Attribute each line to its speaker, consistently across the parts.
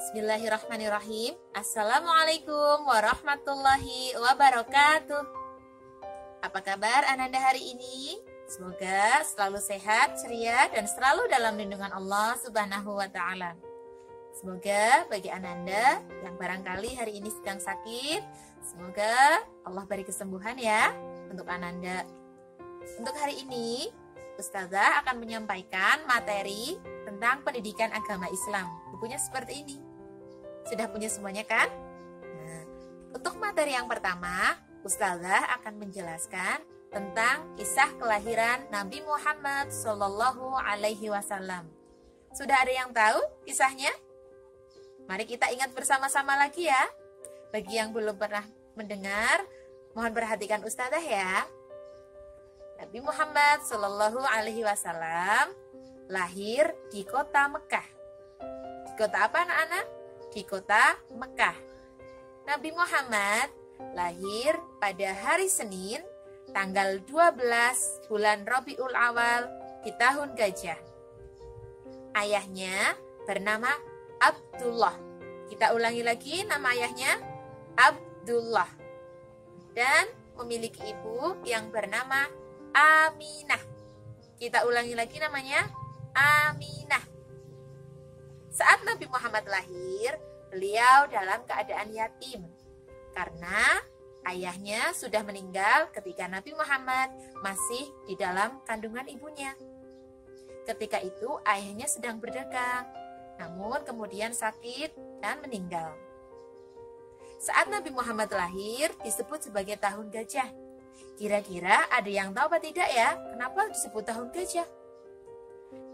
Speaker 1: Bismillahirrahmanirrahim. Assalamualaikum warahmatullahi wabarakatuh. Apa kabar Ananda hari ini? Semoga selalu sehat, ceria, dan selalu dalam lindungan Allah Subhanahu wa Ta'ala. Semoga bagi Ananda yang barangkali hari ini sedang sakit, semoga Allah beri kesembuhan ya untuk Ananda. Untuk hari ini, Ustazah akan menyampaikan materi tentang pendidikan agama Islam. Bukunya seperti ini. Sudah punya semuanya kan? Nah, untuk materi yang pertama, Ustazah akan menjelaskan tentang kisah kelahiran Nabi Muhammad Sallallahu Alaihi Wasallam. Sudah ada yang tahu kisahnya? Mari kita ingat bersama-sama lagi ya. Bagi yang belum pernah mendengar, mohon perhatikan Ustazah ya. Nabi Muhammad Sallallahu Alaihi Wasallam lahir di kota Mekah. Di kota apa anak-anak? Di kota Mekah. Nabi Muhammad lahir pada hari Senin tanggal 12 bulan Rabiul Awal di tahun Gajah. Ayahnya bernama Abdullah. Kita ulangi lagi nama ayahnya, Abdullah. Dan memiliki ibu yang bernama Aminah. Kita ulangi lagi namanya, Aminah. Saat Nabi Muhammad lahir, beliau dalam keadaan yatim karena ayahnya sudah meninggal ketika Nabi Muhammad masih di dalam kandungan ibunya. Ketika itu ayahnya sedang berdagang, namun kemudian sakit dan meninggal. Saat Nabi Muhammad lahir disebut sebagai tahun gajah. Kira-kira ada yang tahu apa tidak ya, kenapa disebut tahun gajah?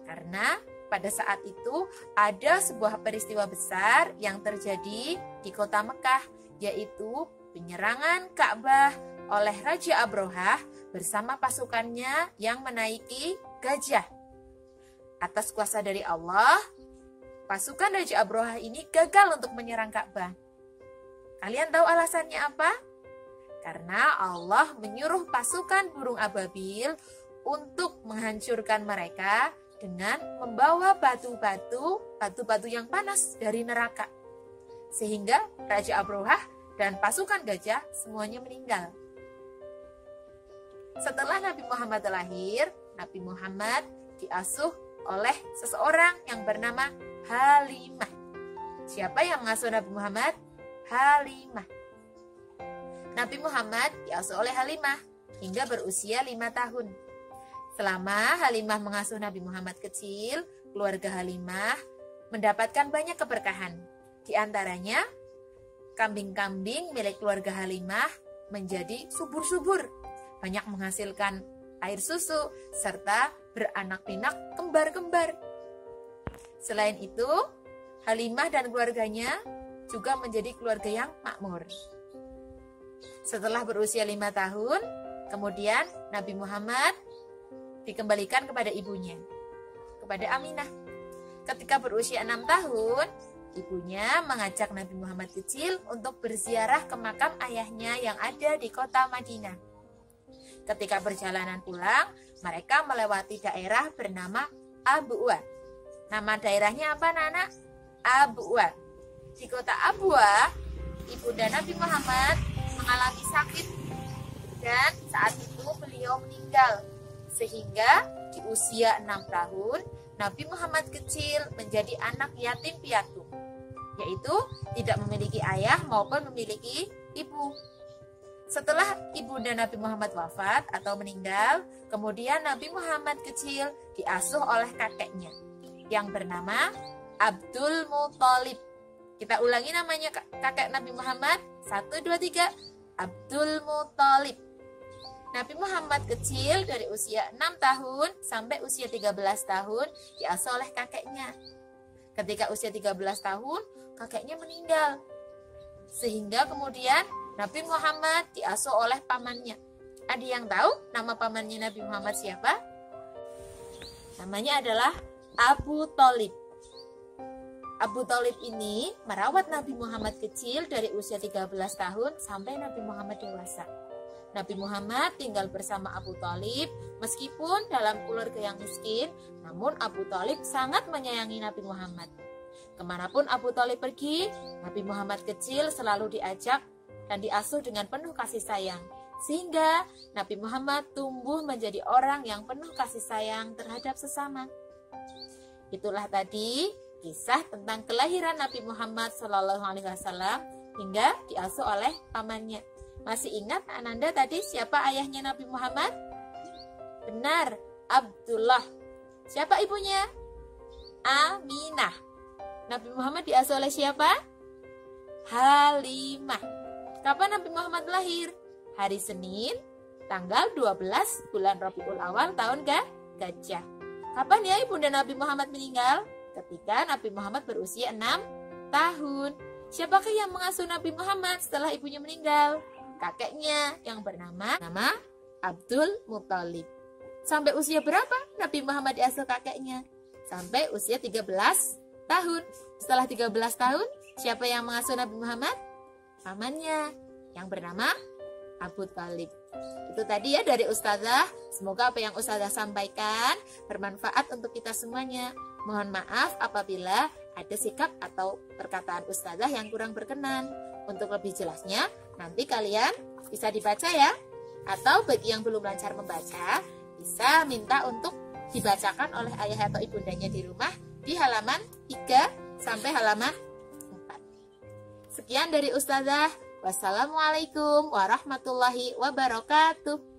Speaker 1: Karena pada saat itu ada sebuah peristiwa besar yang terjadi di kota Mekah, yaitu penyerangan Ka'bah oleh Raja Abrahah bersama pasukannya yang menaiki gajah. Atas kuasa dari Allah, pasukan Raja Abrahah ini gagal untuk menyerang Ka'bah. Kalian tahu alasannya apa? Karena Allah menyuruh pasukan burung ababil untuk menghancurkan mereka dengan membawa batu-batu yang panas dari neraka. Sehingga Raja Abrahah dan pasukan gajah semuanya meninggal. Setelah Nabi Muhammad lahir, Nabi Muhammad diasuh oleh seseorang yang bernama Halimah. Siapa yang mengasuh Nabi Muhammad? Halimah. Nabi Muhammad diasuh oleh Halimah hingga berusia 5 tahun. Selama Halimah mengasuh Nabi Muhammad kecil, keluarga Halimah mendapatkan banyak keberkahan. Di antaranya, kambing-kambing milik keluarga Halimah menjadi subur-subur, banyak menghasilkan air susu, serta beranak pinak kembar-kembar. Selain itu, Halimah dan keluarganya juga menjadi keluarga yang makmur. Setelah berusia 5 tahun, kemudian Nabi Muhammad dikembalikan kepada ibunya, kepada Aminah. Ketika berusia 6 tahun, ibunya mengajak Nabi Muhammad kecil untuk berziarah ke makam ayahnya yang ada di kota Madinah. Ketika perjalanan pulang, mereka melewati daerah bernama Abuwa. Nama daerahnya apa, anak-anak? Abuwa. Di kota Abuwa, ibunda Nabi Muhammad mengalami sakit dan saat itu beliau meninggal. Sehingga di usia 6 tahun, Nabi Muhammad kecil menjadi anak yatim piatu, yaitu tidak memiliki ayah maupun memiliki ibu. Setelah ibunda Nabi Muhammad wafat atau meninggal, kemudian Nabi Muhammad kecil diasuh oleh kakeknya yang bernama Abdul Muthalib. Kita ulangi namanya kakek Nabi Muhammad, 1, 2, 3, Abdul Muthalib. Nabi Muhammad kecil dari usia 6 tahun sampai usia 13 tahun diasuh oleh kakeknya. Ketika usia 13 tahun, kakeknya meninggal. Sehingga kemudian Nabi Muhammad diasuh oleh pamannya. Ada yang tahu nama pamannya Nabi Muhammad siapa? Namanya adalah Abu Thalib. Abu Thalib ini merawat Nabi Muhammad kecil dari usia 13 tahun sampai Nabi Muhammad dewasa. Nabi Muhammad tinggal bersama Abu Thalib meskipun dalam keluarga yang miskin, namun Abu Thalib sangat menyayangi Nabi Muhammad. Kemanapun Abu Thalib pergi, Nabi Muhammad kecil selalu diajak dan diasuh dengan penuh kasih sayang. Sehingga Nabi Muhammad tumbuh menjadi orang yang penuh kasih sayang terhadap sesama. Itulah tadi kisah tentang kelahiran Nabi Muhammad SAW hingga diasuh oleh pamannya. Masih ingat Ananda tadi siapa ayahnya Nabi Muhammad? Benar, Abdullah. Siapa ibunya? Aminah. Nabi Muhammad diasuh oleh siapa? Halimah. Kapan Nabi Muhammad lahir? Hari Senin, tanggal 12 bulan Rabiul Awal tahun Gajah. Kapan ya ibunda Nabi Muhammad meninggal? Ketika Nabi Muhammad berusia 6 tahun. Siapakah yang mengasuh Nabi Muhammad setelah ibunya meninggal? Kakeknya yang bernama Abdul Muthalib. Sampai usia berapa Nabi Muhammad diasuh kakeknya? Sampai usia 13 tahun. Setelah 13 tahun, siapa yang mengasuh Nabi Muhammad? Pamannya yang bernama Abu Thalib. Itu tadi ya dari Ustazah. Semoga apa yang Ustazah sampaikan bermanfaat untuk kita semuanya. Mohon maaf apabila ada sikap atau perkataan Ustazah yang kurang berkenan. Untuk lebih jelasnya, nanti kalian bisa dibaca ya. Atau bagi yang belum lancar membaca, bisa minta untuk dibacakan oleh ayah atau ibundanya di rumah di halaman 3 sampai halaman 4. Sekian dari Ustazah. Wassalamualaikum warahmatullahi wabarakatuh.